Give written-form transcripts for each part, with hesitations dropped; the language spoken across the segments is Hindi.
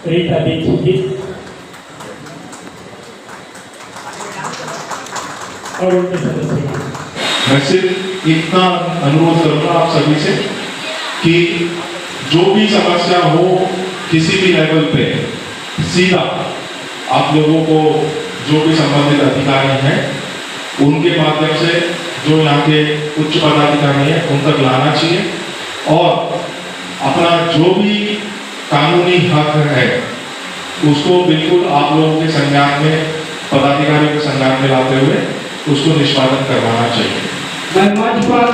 रीता दीक्षित जी और उनके सदस्य। मैं सिर्फ इतना अनुरोध करूंगा आप सभी से कि जो भी समस्या हो किसी भी लेवल पे सीधा आप लोगों को जो भी संबंधित अधिकारी हैं उनके माध्यम से जो यहाँ के उच्च पदाधिकारी हैं उन तक लाना चाहिए और अपना जो भी कानूनी हक है उसको बिल्कुल आप लोगों के संज्ञान में पदाधिकारियों के संज्ञान में लाते हुए उसको निष्पादन करवाना चाहिए। मैं मंच पर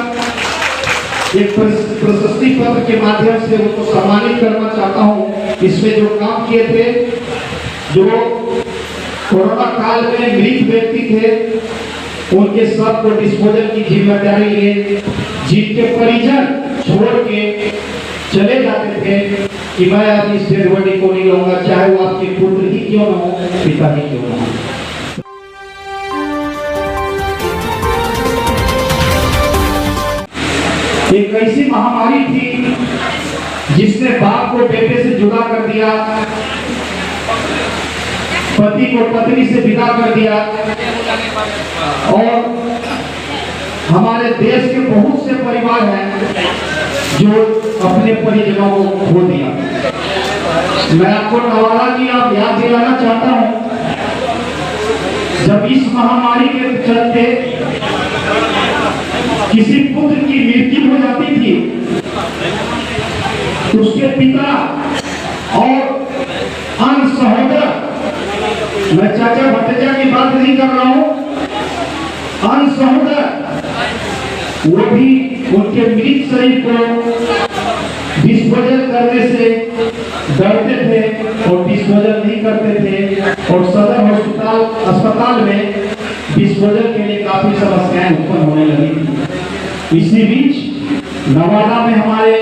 एक प्रशस्ति पत्र के माध्यम से उनको सम्मानित करना चाहता हूँ। इसमें जो काम किए थे, जो कोरोना काल में मृत व्यक्ति थे, उनके सब को डिस्पोजल की जिम्मेदारी लिए, जिनके परिजन छोड़ के चले जाते थे कि मैं अब इस डेड बॉडी को नहीं लूंगा, चाहे वो आपके पुत्र ही क्यों न हो, पिता ही क्यों न हो। एक ऐसी महामारी थी जिसने बाप को बेटे से जुदा कर दिया, पति को पत्नी से विदा कर दिया और हमारे देश के बहुत से परिवार हैं जो अपने परिजनों को खो दिया। मैं आपको नवाला की आप याद दिलाना चाहता हूं, जब इस महामारी के चलते किसी पुत्र की मृत्यु हो जाती थी, उसके पिता और अन्य सहोदर, मैं चाचा भतीजा की बात नहीं कर रहा हूं, अन्य सहोदर वो भी उनके मृत शरीर को डिस्पोजल करने से डरते थे और डिस्पोजल नहीं करते थे और सदर अस्पताल में डिस्पोजल के लिए काफी समस्याएं उत्पन्न होने लगी थी। इसी बीच नवादा में हमारे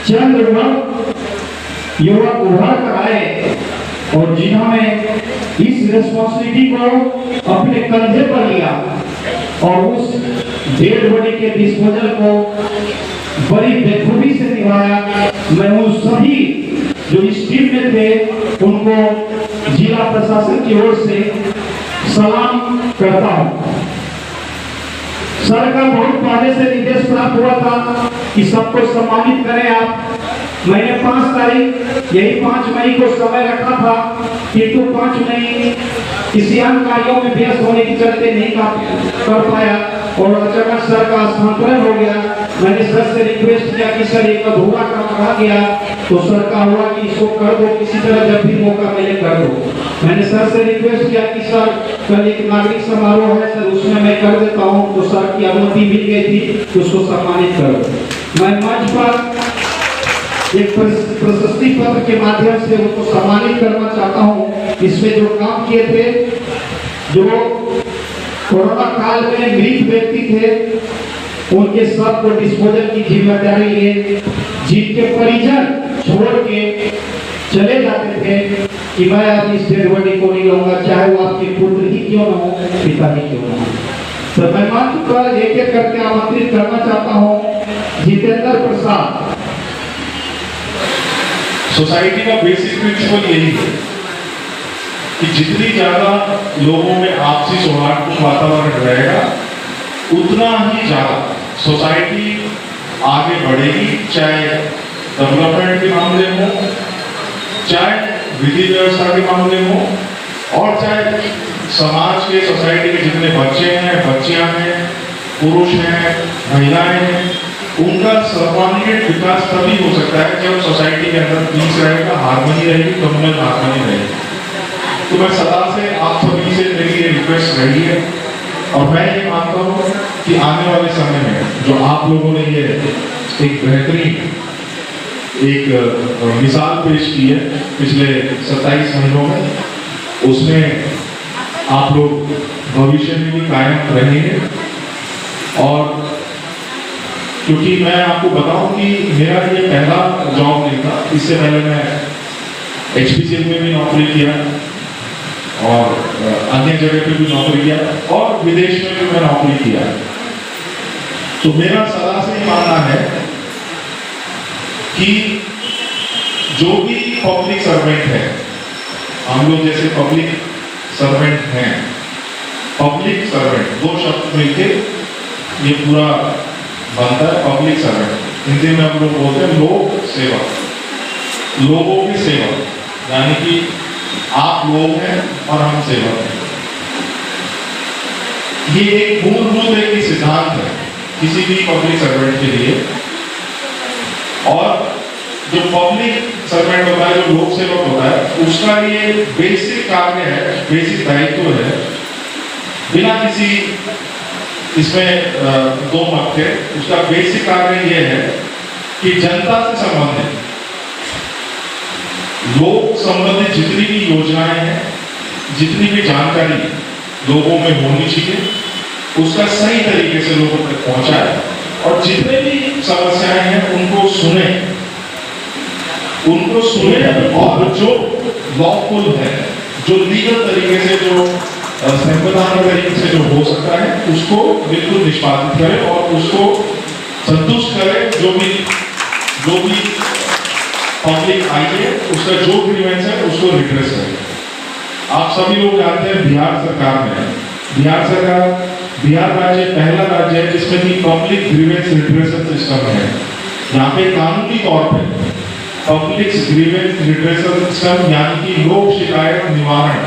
चंद युवक उभर कर आए और जिन्होंने इस रिस्पॉन्सिबिलिटी को अपने कंधे पर लिया और उस डेड बॉडी के डिस्पोजल को बड़ी बेखूबी से निभाया। मैं उन सभी जो इस टीम में थे उनको जिला प्रशासन की ओर से सलाम करता हूं। सर का बहुत पहले से निर्देश प्राप्त हुआ था कि सबको सम्मानित करें आप। मैंने 5 तारीख यही 5 मई को समय रखा था, किंतु 5 मई किसी अन्य कार्यों में व्यस्त होने के चलते नहीं कर पाया और अचानक सर का स्थानांतरण हो गया। मैंने सर से रिक्वेस्ट किया कि सर एक अधूरा काम रह गया, तो सर का हुआ कि इसको कर दो, किसी तरह जब भी मौका मिले कर दो। मैंने सर से रिक्वेस्ट किया कि सर कल एक नागरिक समारोह है सर, उसमें मैं कर देता हूं, तो सर की अनुमति मिल गई थी, उसको सम्मानित करो। मैं मंच पर एक प्रशस्ति पत्र के माध्यम से उनको सम्मानित करना चाहता हूं। इसमें जो काम किए थे, जो कोरोना काल में मृत व्यक्ति थे, उनके सब को डिस्पोजल की जिम्मेदारी लिए, जिनके परिजन छोड़ के चले जाते थे कि मैं अब इस डेड बॉडी को नहीं लूंगा, चाहे वो आपके पुत्र ही क्यों न हो, पिता ही क्यों न हो। तो मैं मंच पर एक एक करके आमंत्रित करना चाहता हूं जितेंद्र प्रसाद। सोसाइटी का बेसिक प्रिंसिपल यही है कि जितनी ज्यादा लोगों में आपसी सौहार्द वातावरण रहेगा उतना ही ज्यादा सोसाइटी आगे बढ़ेगी, चाहे डेवलपमेंट के मामले हो, चाहे विधि व्यवस्था के मामले हो और चाहे समाज के सोसाइटी के जितने बच्चे हैं, बच्चियां हैं, पुरुष हैं, महिलाएं हैं, उनका सर्वांगीण विकास तभी हो सकता है जब सोसाइटी के अंदर पीस रहेगा, हार्मनी रहेगी, कम्युनल हार्मनी रहेगी। तो मैं सदा से आप सभी से मेरी ये रिक्वेस्ट रही है और मैं ये मानता हूँ कि आने वाले समय में जो आप लोगों ने ये एक बेहतरीन एक मिसाल पेश की है पिछले 27 महीनों में, उसमें आप लोग भविष्य में भी कायम रहेंगे। और क्योंकि मैं आपको बताऊं कि मेरा ये पहला जॉब नहीं था, इससे पहले मैं HPCL में भी नौकरी किया और अन्य जगह पे भी नौकरी किया और विदेश में भी मैं नौकरी किया। तो मेरा सदा से मानना है कि जो भी पब्लिक सर्वेंट है, हम लोग जैसे पब्लिक सर्वेंट हैं, पब्लिक सर्वेंट दो शब्द मिलके ये पूरा बनता है पब्लिक सर्वेंट। हिंदी में हम लोग बोलते हैं लोक सेवक, लोगों की सेवा, यानी कि आप लोग हैं और हम सेवक हैं। ये एक मूलभूत एक सिद्धांत है किसी भी पब्लिक सर्वेंट के लिए। और जो पब्लिक सर्वेंट होता है, जो लोक सेवक होता है, उसका ये बेसिक कार्य है, बेसिक दायित्व है, बिना किसी इसमें दो मत के, उसका बेसिक कार्य ये है कि जनता से संबंधित, लोक संबंधित जितनी भी योजनाएं हैं, जितनी भी जानकारी लोगों में होनी चाहिए, उसका सही तरीके से लोगों तक पहुंचाए और जितने भी समस्याएं हैं उनको सुने और जो लॉफुल है, जो लीगल तरीके से, जो संवैधानिक तरीके से जो हो सकता है, उसको बिल्कुल निष्पादित करें और उसको संतुष्ट करें। जो भी पब्लिक आई है, उसका जो ग्रीवेंस है उसको रिड्रेस करें। आप सभी लोग जानते हैं बिहार सरकार में, बिहार सरकार, बिहार राज्य पहला राज्य है जिसमें कि पब्लिक ग्रीवेंस रिड्रेसल सिस्टम है। यहाँ पे कानूनी तौर पे पब्लिक ग्रीवेंस रिड्रेसल सिस्टम यानी कि लोक शिकायत निवारण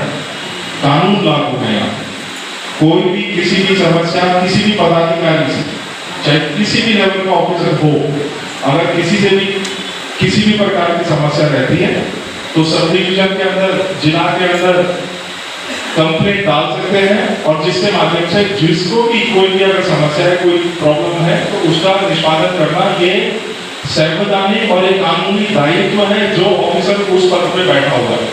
कानून लागू है। यहाँ कोई भी किसी भी समस्या किसी भी पदाधिकारी से, चाहे किसी भी लेवल का ऑफिसर हो, अगर किसी से भी किसी भी प्रकार की समस्या रहती है तो सब डिवीजन के अंदर, जिला के अंदर कंप्लेंट डाल सकते हैं और जिसके माध्यम से जिसको भी कोई भी अगर समस्या है, कोई प्रॉब्लम है, तो उसका निष्पादन करना ये संवैधानिक और एक कानूनी दायित्व है जो ऑफिसर उस पद पे बैठा हुआ है।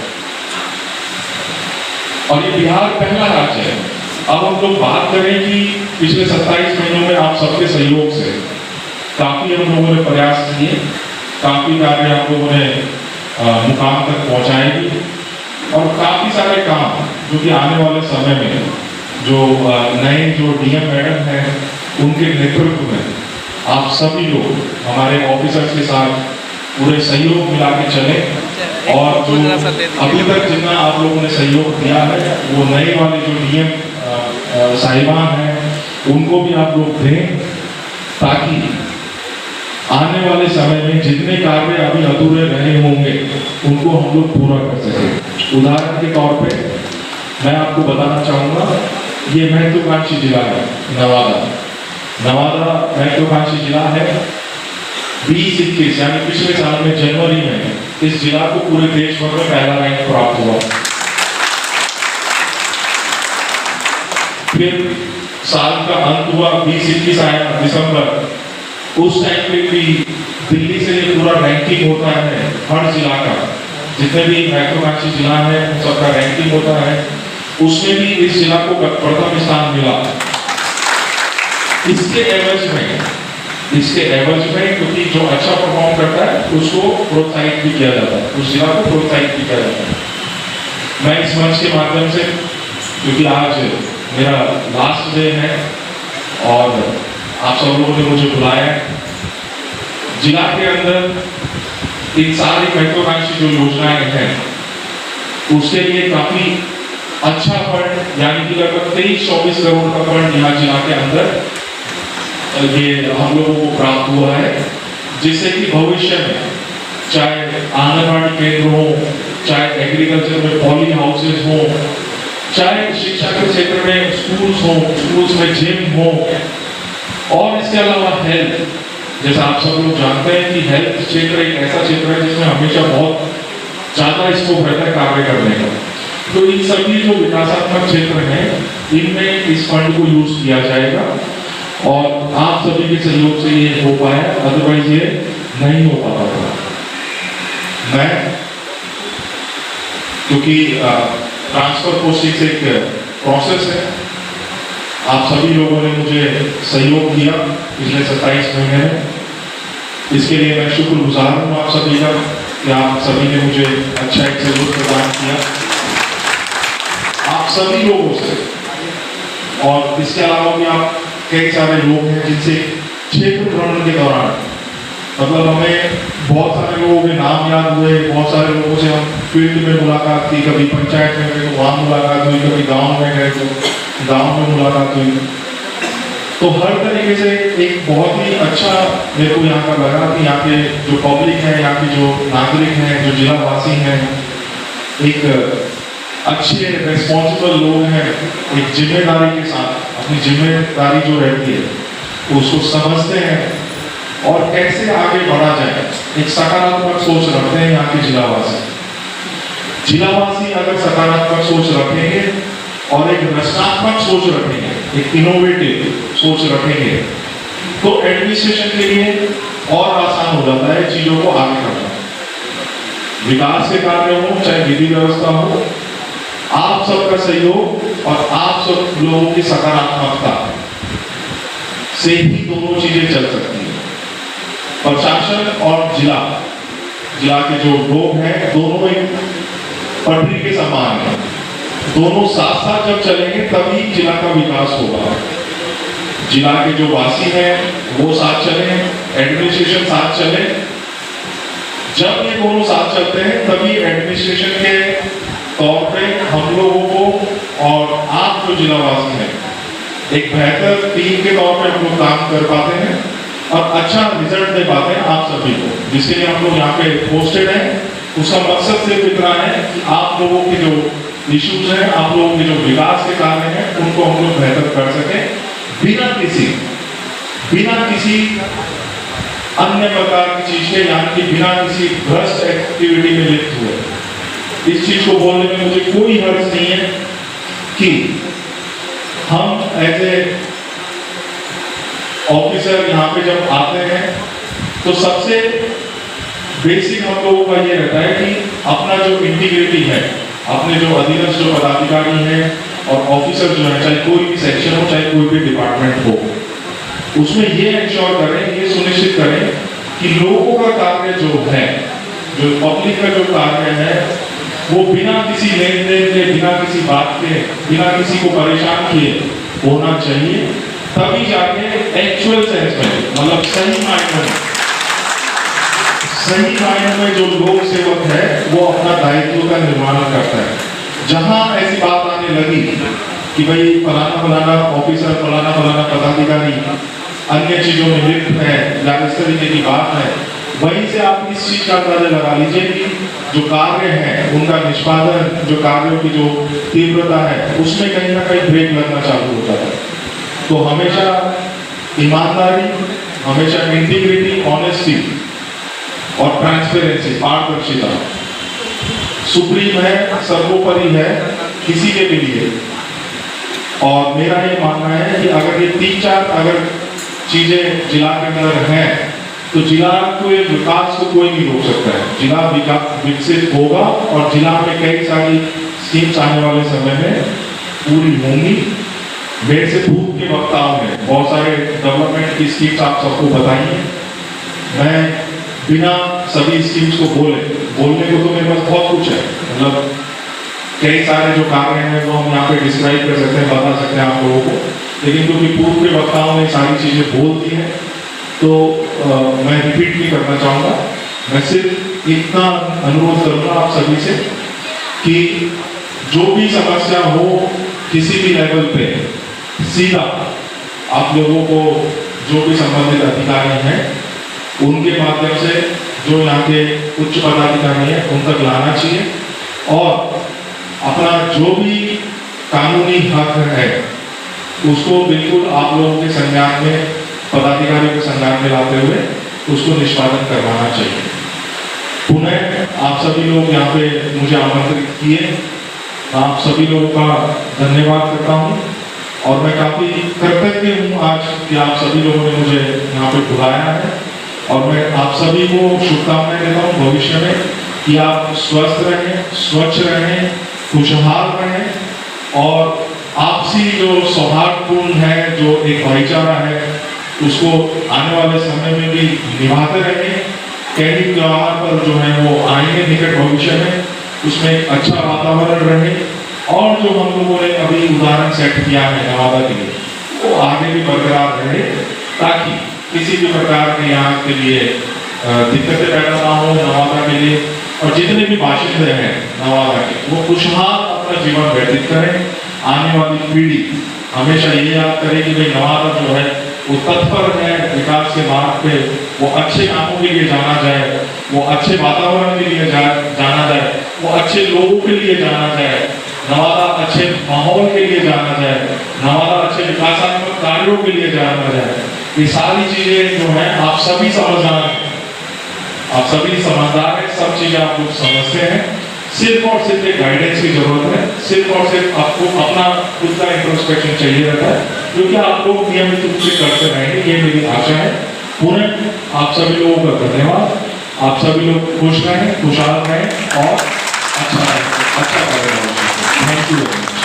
और ये बिहार पहला राज्य है। अब हम लोग बात करें कि पिछले 27 महीनों में आप सबके सहयोग से काफी हम लोगों ने प्रयास किए, काफी कार्य आप लोगों ने मुकाम तक पहुंचाए भी, और काफी सारे काम जो कि आने वाले समय में जो नए जो डीएम मैडम हैं उनके नेतृत्व में आप सभी लोग हमारे ऑफिसर्स के साथ पूरे सहयोग मिला के चले और जो अभी तक जितना आप लोगों ने सहयोग दिया है वो नए वाले जो डीएम साहिबान हैं उनको भी आप लोग दें, ताकि आने वाले समय में जितने कार्य अभी अधूरे रहे होंगे उनको हम लोग पूरा कर सकें। उदाहरण के तौर पे मैं आपको बताना चाहूँगा, ये महत्वाकांक्षी जिला है नवादा। नवादा महत्वाकांक्षी जिला है। 2021 यानी पिछले साल में जनवरी में इस जिला को पूरे देश भर में पहला रैंक प्राप्त हुआ। फिर साल का अंत हुआ, 2021 आया दिसंबर, उस टाइम पे भी दिल्ली से ये पूरा रैंकिंग होता है हर जिला का, जितने भी महत्वाकांक्षी जिला है उन सबका रैंकिंग होता है, उसमें भी इस जिला को प्रथम स्थान मिला। इसके एवज में क्योंकि जो अच्छा परफॉर्म करता है उसको प्रोत्साहित भी किया जाता है, उस जिला को प्रोत्साहित भी किया जाता है। मैं इस मंच के माध्यम से, क्योंकि आज मेरा लास्ट डे है और आप सब लोगों ने मुझे बुलाया, जिला के अंदर इन सारी महत्वाकांक्षी जो योजनाएं हैं उसके लिए काफी अच्छा फंड यानी कि लगभग 23-24 करोड़ का फंड यहाँ जिला के अंदर ये हम लोगों को प्राप्त हुआ है, जिससे कि भविष्य में चाहे आंगनबाड़ी केंद्र हो, चाहे एग्रीकल्चर में पॉली हाउसेज हो, चाहे शिक्षा के क्षेत्र में स्कूल्स हो, स्कूल्स में जिम हो, और इसके अलावा हेल्थ, जैसा आप सब लोग जानते हैं कि हेल्थ क्षेत्र एक ऐसा क्षेत्र है जिसमें हमेशा बहुत ज्यादा स्कोप रहता है कार्य करने का। तो इन सभी जो विकासात्मक क्षेत्र हैं इनमें इस फंड को यूज किया जाएगा और आप सभी के सहयोग से ये हो पाया, अदरवाइज ये नहीं हो पाता था। मैं क्योंकि ट्रांसफर पोस्टिंग एक प्रोसेस है, आप सभी लोगों ने मुझे सहयोग किया पिछले 27 महीने में, इसके लिए मैं शुक्रगुजार हूँ आप सभी का कि आप सभी ने मुझे अच्छा एक सहयोग प्रदान किया, आप सभी लोगों से। और इसके अलावा भी आप कई सारे लोग हैं जिनसे क्षेत्र भ्रमण के दौरान, मतलब हमें बहुत सारे लोगों के नाम याद हुए, बहुत सारे लोगों से हम फील्ड में मुलाकात की, कभी पंचायत में गए तो वहाँ मुलाकात हुई, कभी गांव में गए तो गांव में मुलाकात हुई। तो हर तरीके से एक बहुत ही अच्छा मेरे को यहाँ का लगा कि यहाँ के जो पब्लिक है, यहाँ के जो नागरिक हैं, जो जिला वासी हैं, एक अच्छे रिस्पॉन्सिबल लोग हैं, एक जिम्मेदारी के साथ अपनी जिम्मेदारी जो रहती है उसको समझते हैं और कैसे आगे बढ़ा जाए, एक सकारात्मक सोच रखते हैं यहाँ के जिलावासी। जिलावासी अगर सकारात्मक सोच रखेंगे और एक रचनात्मक सोच रखेंगे, एक इनोवेटिव सोच रखेंगे, तो एडमिनिस्ट्रेशन के लिए और आसान हो जाता है चीजों को आगे करना। विकास के कार्य हो चाहे विधि व्यवस्था हो, आप सबका सहयोग और आप सब लोगों की सकारात्मकता से ही दोनों चीजें चल सकती है। प्रशासन और जिला के जो लोग हैं दोनों एक पटरी के समान है, दोनों साथ साथ जब चलेंगे तभी जिला का विकास होगा। जिला के जो वासी हैं वो साथ चले, एडमिनिस्ट्रेशन साथ चले। जब ये दोनों साथ चलते हैं तभी एडमिनिस्ट्रेशन के तौर पे हम लोगों को और आप जो जिलावासी हैं एक बेहतर टीम के तौर पे हम लोग काम कर पाते हैं और अच्छा रिजल्ट दे पाते हैं आप सभी को, जिसके लिए हम लोग यहाँ पे पोस्टेड हैं। उसका मकसद सिर्फ इतना है कि आप लोगों के जो इश्यूज हैं, आप लोगों के जो विकास के कार्य हैं उनको हम लोग बेहतर कर सकें बिना किसी अन्य प्रकार की चीज के, यानी कि बिना किसी भ्रष्ट एक्टिविटी में लिप्त हुए। इस चीज को बोलने में मुझे कोई हर्ज नहीं है कि हम एज ए ऑफिसर यहाँ पे जब आते हैं तो सबसे बेसिक हम लोगों का ये रहता है कि अपना जो इंटीग्रिटी है, अपने जो अधीनस्थ जो पदाधिकारी हैं और ऑफिसर जो है, चाहे कोई भी सेक्शन हो चाहे कोई भी डिपार्टमेंट हो, उसमें ये इंश्योर करें, ये सुनिश्चित करें कि लोगों का कार्य जो है, जो पब्लिक का जो कार्य है वो बिना किसी लेन देन के, बिना किसी बात के, बिना किसी को परेशान किए होना चाहिए। तभी जाके एक्चुअल सेंस में, मतलब सही मायने में जो लोक सेवक है वो अपना दायित्व का निर्वहन करता है। जहां ऐसी बात आने लगी कि भाई फलाना ऑफिसर, फलाना पदाधिकारी अन्य चीजों में लिप्त है या इस तरीके की बात है, वहीं से आप इस चीज का अंदाजा लगा लीजिए कि जो कार्य है उनका निष्पादन, जो कार्यों की जो तीव्रता है उसमें कहीं ना कहीं ब्रेक लगना चालू हो जाता है। तो हमेशा ईमानदारी, हमेशा इंटीग्रिटी, ऑनेस्टी और ट्रांसपेरेंसी, पारदर्शिता सुप्रीम है, सर्वोपरि है किसी के भी लिए। और मेरा ये मानना है कि अगर ये 3-4 अगर चीजें जिला के अंदर हैं तो जिला के विकास को कोई नहीं रोक सकता है। जिला विकसित होगा और जिला में कई सारी स्कीम्स आने वाले समय में पूरी होंगी। मेरे से पूर्व के वक्ताओं ने बहुत सारे डेवलपमेंट की स्कीम्स आप सबको बताइए। मैं बिना सभी स्कीम्स को बोलने को तो मेरे पास बहुत कुछ है, मतलब कई सारे जो कार्य हैं वो हम यहाँ पे डिस्क्राइब कर सकते हैं, बता सकते हैं आप लोगों को, लेकिन क्योंकि पूर्व के वक्ताओं ने सारी चीजें बोल दी हैं तो मैं रिपीट नहीं करना चाहूँगा। मैं सिर्फ इतना अनुरोध करूँगा आप सभी से कि जो भी समस्या हो किसी भी लेवल पे सीधा आप लोगों को जो भी संबंधित अधिकारी हैं उनके माध्यम से, जो यहाँ के उच्च पदाधिकारी हैं उन तक लाना चाहिए और अपना जो भी कानूनी हक है उसको बिल्कुल आप लोगों के संज्ञान में, पदाधिकारियों के संज्ञान में लाते हुए उसको निष्पादन करवाना चाहिए। पुनः आप सभी लोग यहाँ पे मुझे आमंत्रित किए, आप सभी लोगों का धन्यवाद करता हूँ और मैं काफी कृतज्ञ हूँ आज कि आप सभी लोगों ने मुझे यहाँ पे बुलाया है और मैं आप सभी को शुभकामनाएं देता हूँ भविष्य में कि आप स्वस्थ रहें, स्वच्छ रहें, खुशहाल रहें और आपसी जो सौहार्दपूर्ण है, जो एक भाईचारा है, उसको आने वाले समय में भी निभाते रहें। कई त्योहार पर जो है वो आएंगे निकट भविष्य में, उसमें एक अच्छा वातावरण रहे और जो हम लोगों ने अभी उदाहरण सेट किया है नवादा के लिए वो आगे भी बरकरार रहे, ताकि किसी भी प्रकार के यहाँ के लिए दिक्कतें पैदा ना हो नवादा के लिए, और जितने भी बाशिंदे हैं नवादा के वो खुशहाल अपना जीवन व्यतीत करें। आने वाली पीढ़ी हमेशा ये याद करे कि भाई नवादा जो है वो तत्पर है विकास के मार्ग पे, वो अच्छे कामों के लिए जाना जाए, वो अच्छे वातावरण के लिए जाना जाए, वो अच्छे लोगों के लिए जाना जाए, नवादा अच्छे माहौल के लिए जाना जाए, नवादा अच्छे विकासात्मक कार्यों के लिए जाना जाए। ये सारी चीजें जो है आप सभी समझदार हैं, आप सभी समझदार हैं, सब चीजें आप लोग समझते हैं। सिर्फ और सिर्फ एक गाइडेंस की जरूरत है, सिर्फ और सिर्फ आपको अपना खुद का इंट्रोस्पेक्शन चाहिए रहता है, क्योंकि आप लोग नियमित रूप से करते रहेंगे, ये मेरी आशा है। पुनः आप सभी लोगों का धन्यवाद। आप सभी लोग खुश रहें, खुशहाल रहें और अच्छा करें। Thank you.